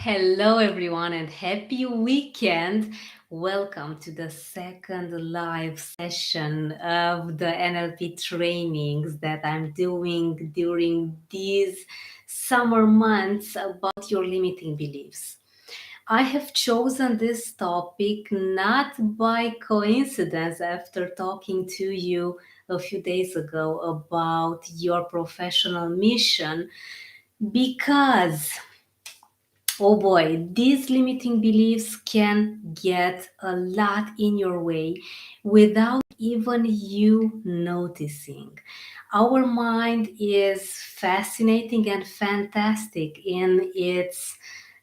Hello, everyone, and happy weekend. Welcome to the second live session of the NLP trainings that I'm doing during these summer months about your limiting beliefs. I have chosen this topic not by coincidence after talking to you a few days ago about your professional mission because oh boy, these limiting beliefs can get a lot in your way without even you noticing. Our mind is fascinating and fantastic in its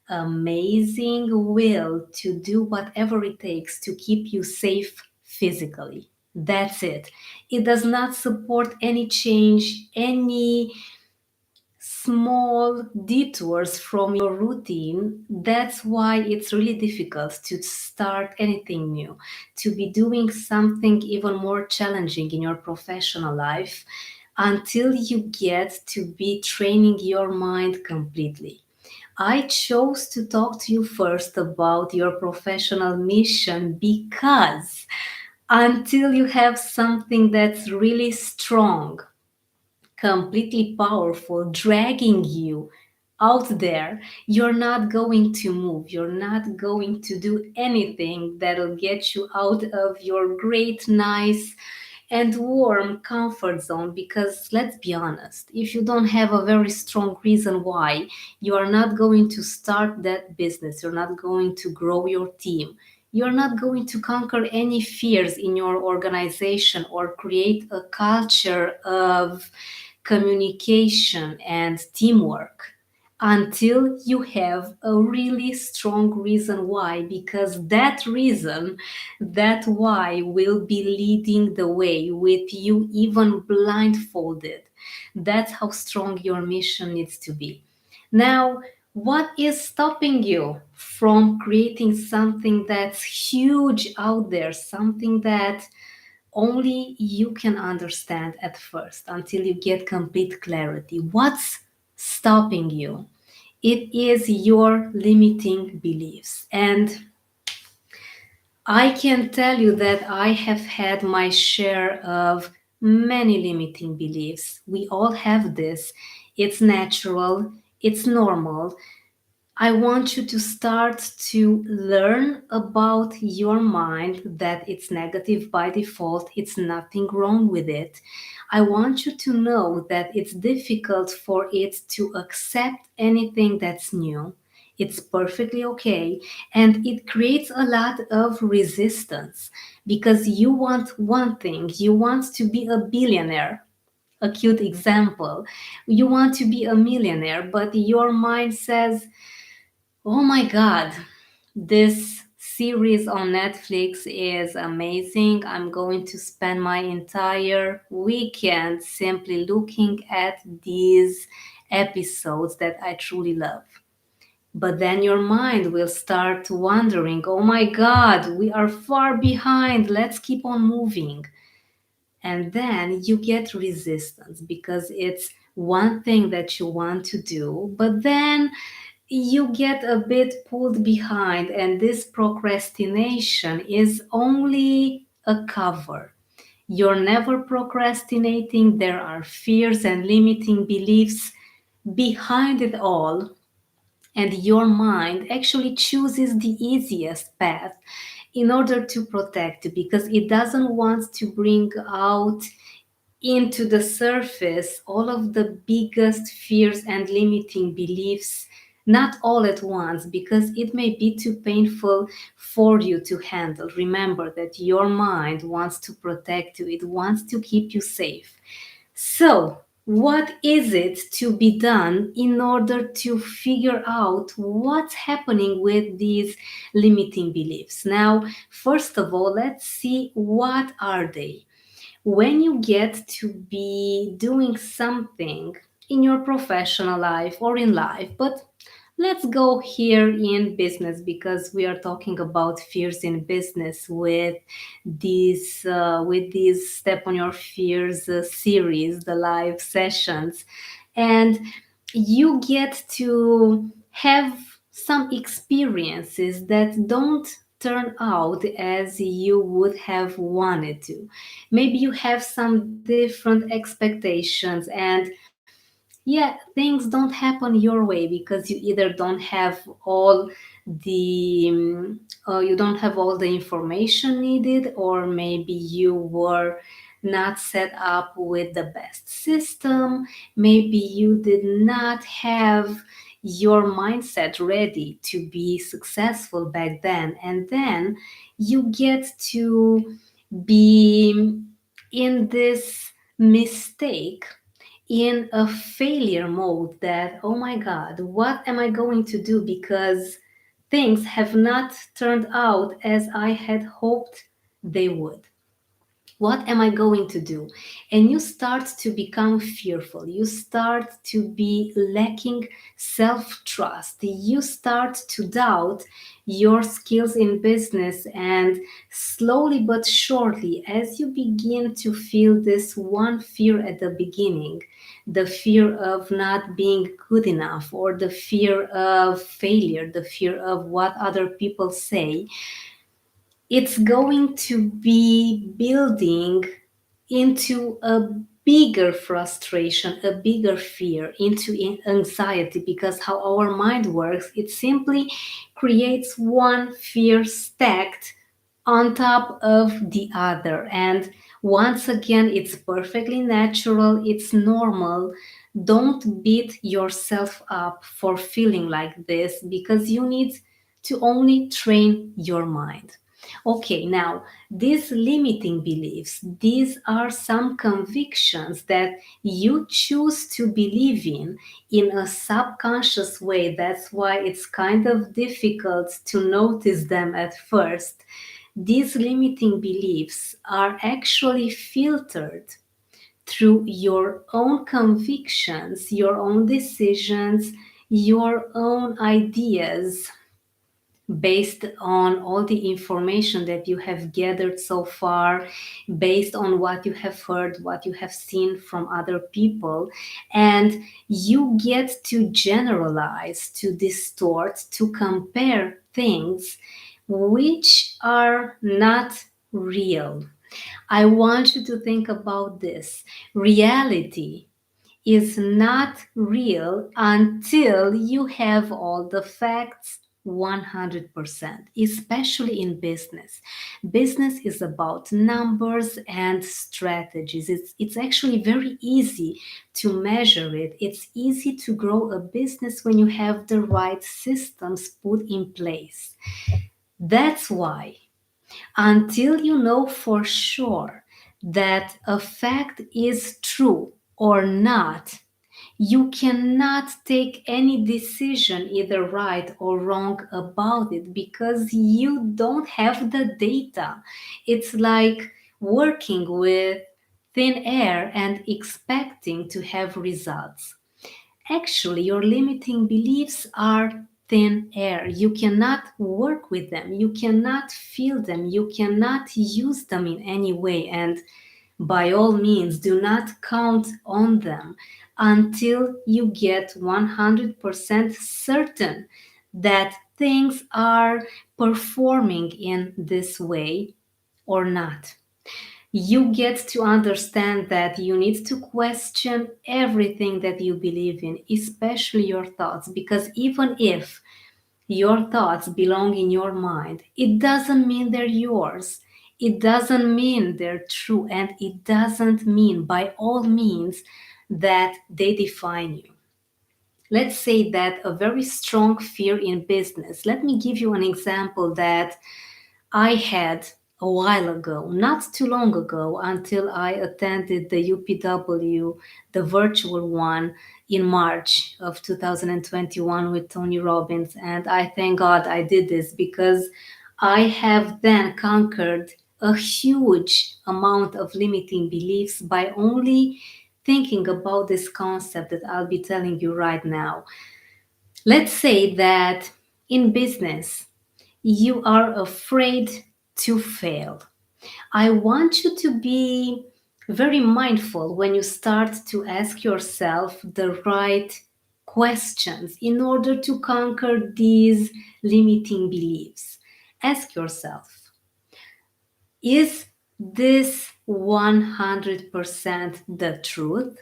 amazing will to do whatever it takes to keep you safe physically. That's it. It does not support any change, any small detours from your routine. That's why it's really difficult to start anything new, to be doing something even more challenging in your professional life until you get to be training your mind completely. I chose to talk to you first about your professional mission because until you have something that's really strong, completely powerful, dragging you out there, you're not going to move. You're not going to do anything that'll get you out of your great, nice, and warm comfort zone. Because let's be honest, if you don't have a very strong reason why, you are not going to start that business, you're not going to grow your team. You're not going to conquer any fears in your organization or create a culture of communication and teamwork until you have a really strong reason why, because that reason, that why will be leading the way with you even blindfolded. That's how strong your mission needs to be. Now, what is stopping you from creating something that's huge out there, something that only you can understand at first until you get complete clarity? What's stopping you? It is your limiting beliefs. And I can tell you that I have had my share of many limiting beliefs. We all have this. It's natural, it's normal. I want you to start to learn about your mind, that it's negative by default. It's nothing wrong with it. I want you to know that it's difficult for it to accept anything that's new. It's perfectly okay. And it creates a lot of resistance because you want one thing, you want to be a billionaire. A cute example. You want to be a millionaire, but your mind says, oh my God, this series on Netflix is amazing. I'm going to spend my entire weekend simply looking at these episodes that I truly love. But then your mind will start wondering, oh my God, we are far behind. Let's keep on moving. And then you get resistance because it's one thing that you want to do, but then you get a bit pulled behind, and this procrastination is only a cover. You're never procrastinating. There are fears and limiting beliefs behind it all, and your mind actually chooses the easiest path in order to protect, because it doesn't want to bring out into the surface all of the biggest fears and limiting beliefs, not all at once, because it may be too painful for you to handle. Remember that your mind wants to protect you, it wants to keep you safe. So, what is it to be done in order to figure out what's happening with these limiting beliefs? Now, first of all, let's see what are they. When you get to be doing something in your professional life or in life, but let's go here in business because we are talking about fears in business with these step on your fears series, the live sessions. And you get to have some experiences that don't turn out as you would have wanted to. Maybe you have some different expectations, and yeah, things don't happen your way because you either don't have all you don't have all the information needed, or maybe you were not set up with the best system. Maybe you did not have your mindset ready to be successful back then, and then you get to be in this mistake, in a failure mode, that, oh my God, what am I going to do? Because things have not turned out as I had hoped they would. What am I going to do? And you start to become fearful. You start to be lacking self trust. You start to doubt your skills in business. And slowly but surely, as you begin to feel this one fear at the beginning, the fear of not being good enough, or the fear of failure, the fear of what other people say, it's going to be building into a bigger frustration, a bigger fear, into anxiety, because how our mind works, it simply creates one fear stacked on top of the other. And once again, it's perfectly natural, it's normal. Don't beat yourself up for feeling like this, because you need to only train your mind. Okay, now these limiting beliefs, these are some convictions that you choose to believe in a subconscious way. That's why it's kind of difficult to notice them at first. These limiting beliefs are actually filtered through your own convictions, your own decisions, your own ideas, based on all the information that you have gathered so far, based on what you have heard, what you have seen from other people. And you get to generalize, to distort, to compare things which are not real. I want you to think about this. Reality is not real until you have all the facts 100%, especially in business. Business is about numbers and strategies. It's actually very easy to measure it. It's easy to grow a business when you have the right systems put in place. That's why, until you know for sure that a fact is true or not, you cannot take any decision, either right or wrong, about it, because you don't have the data. It's like working with thin air and expecting to have results. Actually, your limiting beliefs are thin air. You cannot work with them, you cannot feel them, you cannot use them in any way. And by all means, do not count on them until you get 100% certain that things are performing in this way or not. You get to understand that you need to question everything that you believe in, especially your thoughts, because even if your thoughts belong in your mind, it doesn't mean they're yours. It doesn't mean they're true, and it doesn't mean, by all means, that they define you. Let's say that a very strong fear in business. Let me give you an example that I had a while ago, not too long ago, until I attended the UPW, the virtual one, in March of 2021 with Tony Robbins. And I thank God I did this, because I have then conquered a huge amount of limiting beliefs by only thinking about this concept that I'll be telling you right now. Let's say that in business, you are afraid to fail. I want you to be very mindful when you start to ask yourself the right questions in order to conquer these limiting beliefs. Ask yourself, is this 100% the truth?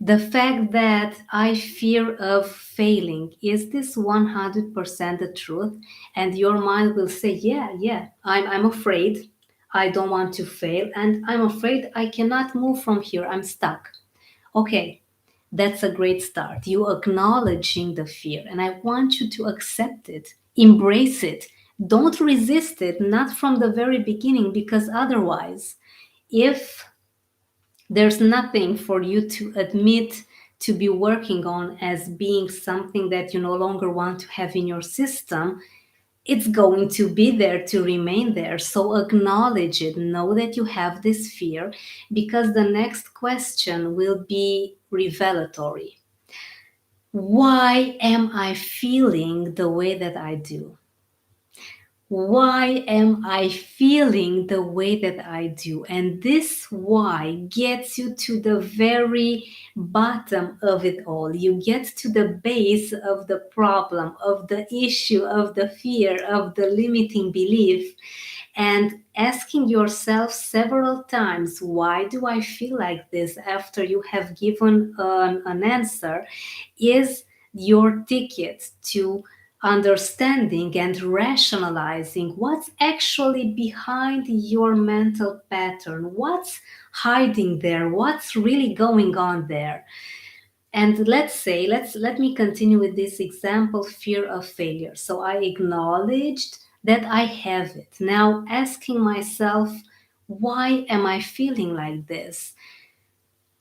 The fact that I fear of failing, is this 100% the truth? And your mind will say, yeah, I'm afraid. I don't want to fail. And I'm afraid I cannot move from here. I'm stuck. Okay, that's a great start. You acknowledging the fear. And I want you to accept it, embrace it. Don't resist it, not from the very beginning, because otherwise, if there's nothing for you to admit to be working on as being something that you no longer want to have in your system. It's going to be there to remain there. So acknowledge it. Know that you have this fear, because the next question will be revelatory. Why am I feeling the way that I do? Why am I feeling the way that I do? And this why gets you to the very bottom of it all. You get to the base of the problem, of the issue, of the fear, of the limiting belief, and asking yourself several times, why do I feel like this, after you have given an answer, is your ticket to understanding and rationalizing what's actually behind your mental pattern, what's hiding there, what's really going on there. And let me continue with this example, fear of failure. So I acknowledged that I have it. Now asking myself, why am I feeling like this?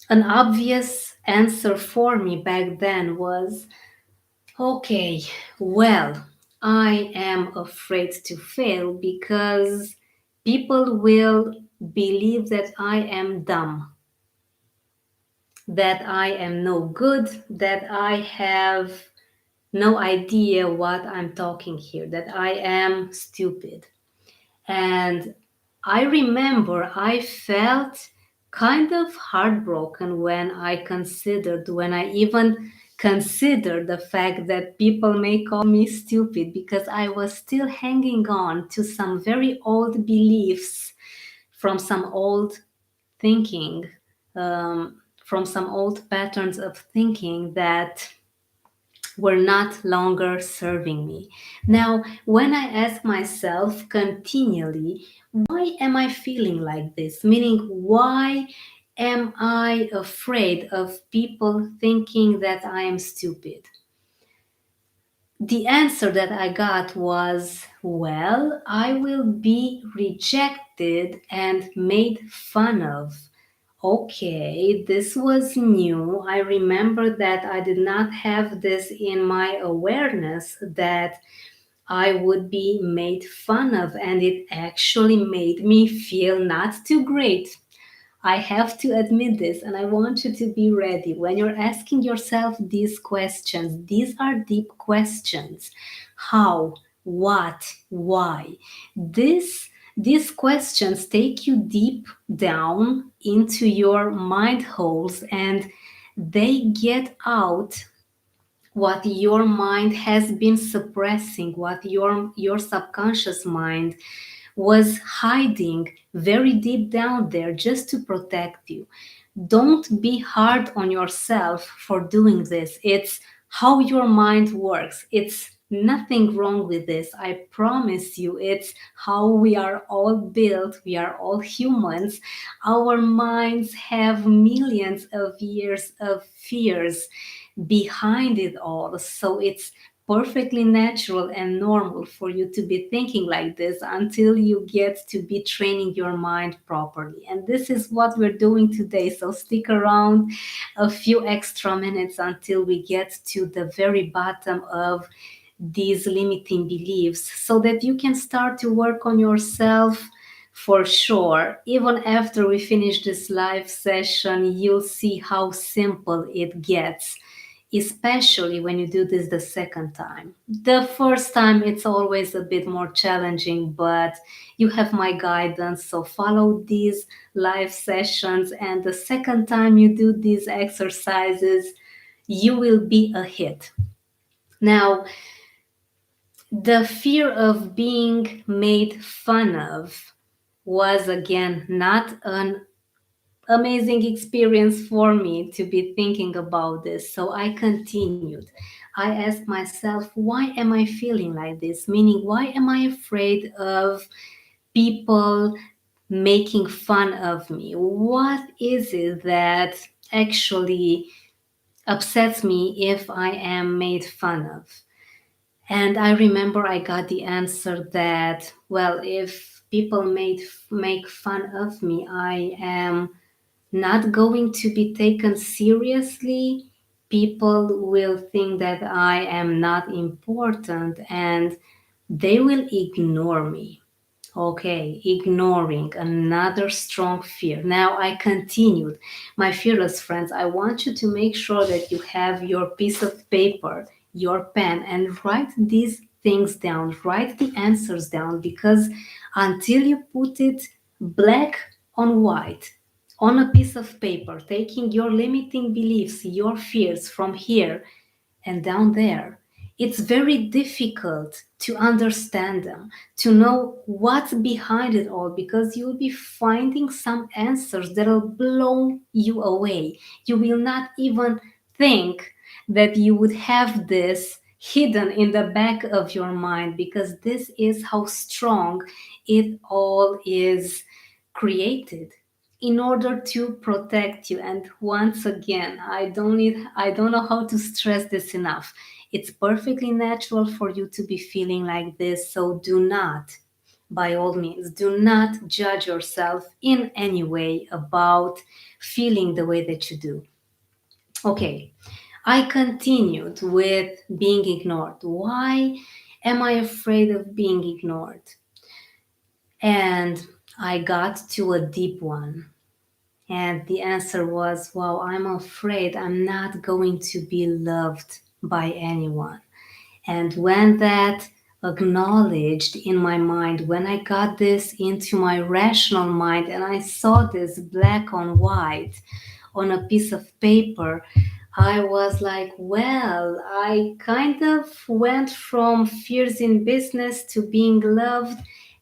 An obvious answer for me back then was, okay, well, I am afraid to fail because people will believe that I am dumb, that I am no good, that I have no idea what I'm talking here, that I am stupid. And I remember I felt kind of heartbroken when I even considered the fact that people may call me stupid, because I was still hanging on to some very old beliefs from some old thinking, from some old patterns of thinking that were not longer serving me. Now, when I ask myself continually, why am I feeling like this? Meaning, why am I afraid of people thinking that I am stupid? The answer that I got was, well, I will be rejected and made fun of. Okay, this was new. I remember that I did not have this in my awareness, that I would be made fun of, and it actually made me feel not too great. I have to admit this, and I want you to be ready. When you're asking yourself these questions, these are deep questions. How? What? Why? This, these questions take you deep down into your mind holes, and they get out what your mind has been suppressing, what your subconscious mind was hiding very deep down there just to protect you. Don't be hard on yourself for doing this. It's how your mind works. It's nothing wrong with this. I promise you, it's how we are all built. We are all humans. Our minds have millions of years of fears behind it all. So it's perfectly natural and normal for you to be thinking like this until you get to be training your mind properly. And this is what we're doing today. So stick around a few extra minutes until we get to the very bottom of these limiting beliefs, so that you can start to work on yourself. For sure, even after we finish this live session, you'll see how simple it gets, especially when you do this the second time. The first time, it's always a bit more challenging, but you have my guidance, so follow these live sessions. And the second time you do these exercises, you will be a hit. Now, the fear of being made fun of was again not an amazing experience for me to be thinking about this. So I continued. I asked myself, why am I feeling like this? Meaning, why am I afraid of people making fun of me? What is it that actually upsets me if I am made fun of? And I remember I got the answer that, well, if people make fun of me, I am not going to be taken seriously. People will think that I am not important and they will ignore me. Okay, ignoring another strong fear. Now I continued. My fearless friends, I want you to make sure that you have your piece of paper, your pen, and write these things down. Write the answers down because until you put it black on white on a piece of paper, taking your limiting beliefs, your fears from here and down there, it's very difficult to understand them, to know what's behind it all, because you'll be finding some answers that'll blow you away. You will not even think that you would have this hidden in the back of your mind, because this is how strong it all is created in order to protect you. And once again, I don't know how to stress this enough. It's perfectly natural for you to be feeling like this, so do not, by all means, do not judge yourself in any way about feeling the way that you do. Okay, I continued with being ignored. Why am I afraid of being ignored? And I got to a deep one. And the answer was, wow, I'm afraid I'm not going to be loved by anyone. And when that acknowledged in my mind, when I got this into my rational mind and I saw this black on white on a piece of paper, I was like, well, I kind of went from fears in business to being loved.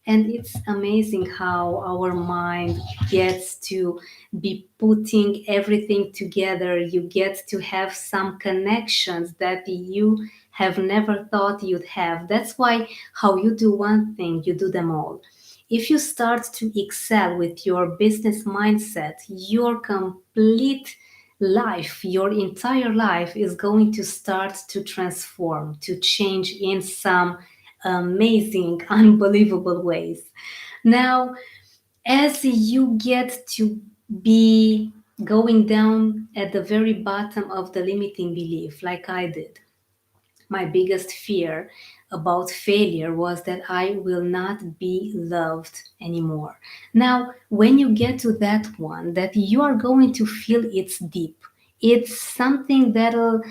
And it's amazing how our mind gets to be putting everything together. You get to have some connections that you have never thought you'd have. That's why, how you do one thing, you do them all. If you start to excel with your business mindset, your complete life, your entire life is going to start to transform, to change in some amazing, unbelievable ways. Now, as you get to be going down at the very bottom of the limiting belief, like I did, my biggest fear about failure was that I will not be loved anymore. Now, when you get to that one, that you are going to feel it's deep, it's something that'll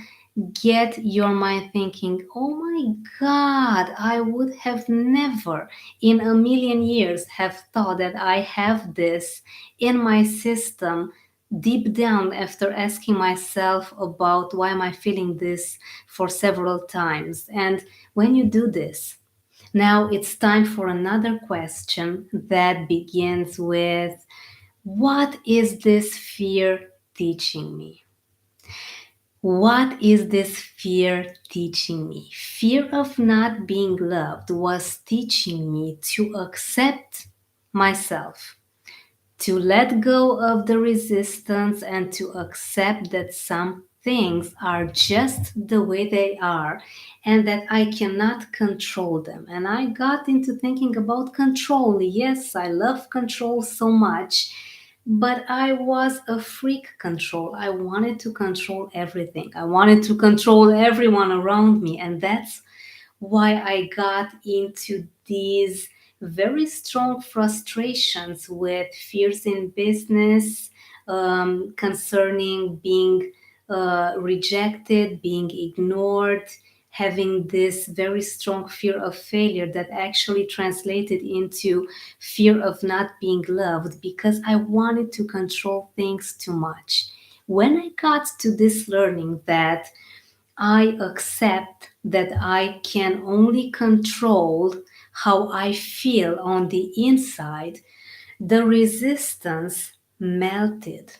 get your mind thinking, oh my God, I would have never in a million years have thought that I have this in my system deep down, after asking myself about why am I feeling this for several times. And when you do this, now it's time for another question that begins with, what is this fear teaching me? What is this fear teaching me? Fear of not being loved was teaching me to accept myself, to let go of the resistance, and to accept that some things are just the way they are and that I cannot control them. And I got into thinking about control. Yes, I love control so much, but I was a freak control. I wanted to control everything. I wanted to control everyone around me. And that's why I got into these very strong frustrations with fears in business, concerning being rejected, being ignored, having this very strong fear of failure that actually translated into fear of not being loved because I wanted to control things too much. When I got to this learning that I accept that I can only control how I feel on the inside, the resistance melted.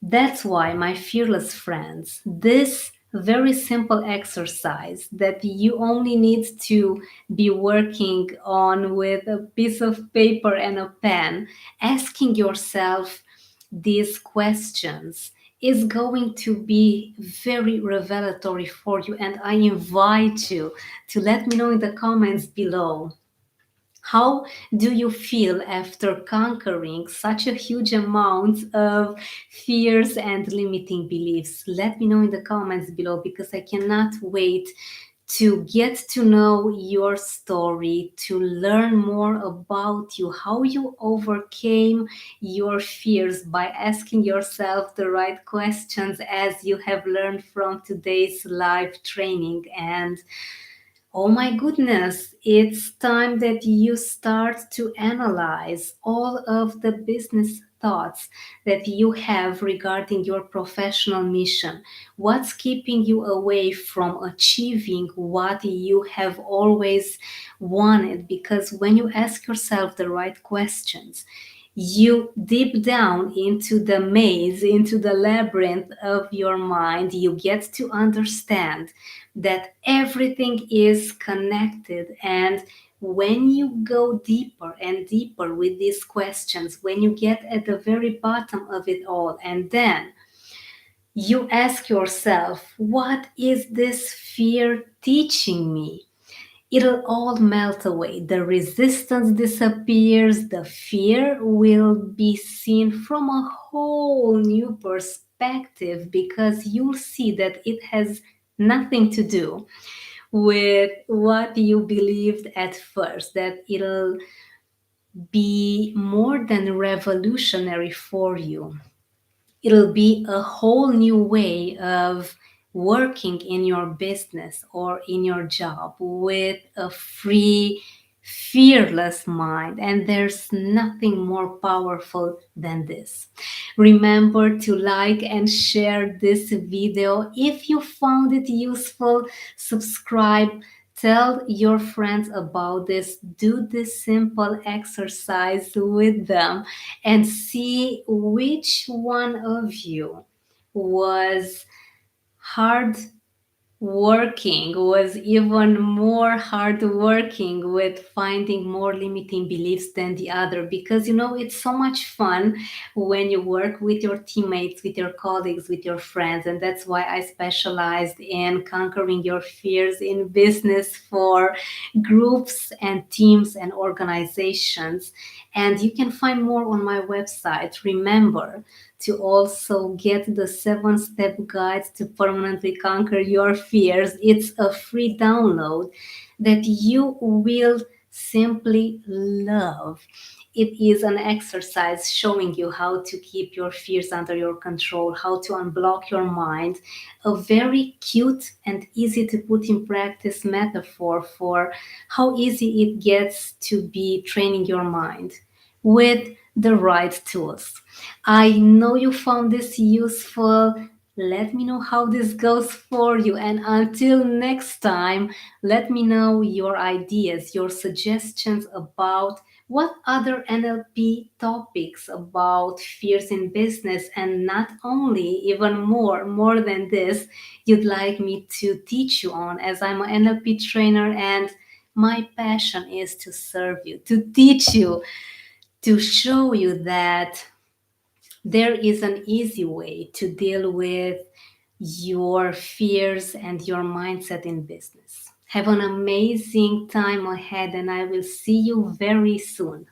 That's why, my fearless friends, this very simple exercise that you only need to be working on with a piece of paper and a pen, asking yourself these questions is going to be very revelatory for you. And I invite you to let me know in the comments below, how do you feel after conquering such a huge amount of fears and limiting beliefs? Let me know in the comments below, because I cannot wait to get to know your story, to learn more about you, how you overcame your fears by asking yourself the right questions, as you have learned from today's live training. And oh my goodness, it's time that you start to analyze all of the business thoughts that you have regarding your professional mission. What's keeping you away from achieving what you have always wanted? Because when you ask yourself the right questions, you deep down into the maze, into the labyrinth of your mind, you get to understand that everything is connected. And when you go deeper and deeper with these questions, when you get at the very bottom of it all, and then you ask yourself, what is this fear teaching me? It'll all melt away. The resistance disappears. The fear will be seen from a whole new perspective, because you'll see that it has nothing to do with what you believed at first, that it'll be more than revolutionary for you. It'll be a whole new way of working in your business or in your job with a free, fearless mind. And there's nothing more powerful than this. Remember to like and share this video. If you found it useful, subscribe. Tell your friends about this. Do this simple exercise with them and see which one of you was hard working, was even more hard working with finding more limiting beliefs than the other. Because it's so much fun when you work with your teammates, with your colleagues, with your friends. And that's why I specialized in conquering your fears in business for groups and teams and organizations. And you can find more on my website. Remember to also get the 7-step guide to permanently conquer your fears. It's a free download that you will simply love. It is an exercise showing you how to keep your fears under your control, how to unblock your mind. A very cute and easy to put in practice metaphor for how easy it gets to be training your mind with the right tools. I know you found this useful. Let me know how this goes for you. And until next time, let me know your ideas, your suggestions about what other NLP topics about fears in business, and not only, even more than this, you'd like me to teach you on, as I'm an NLP trainer and my passion is to serve you, to teach you, to show you that there is an easy way to deal with your fears and your mindset in business. Have an amazing time ahead, and I will see you very soon.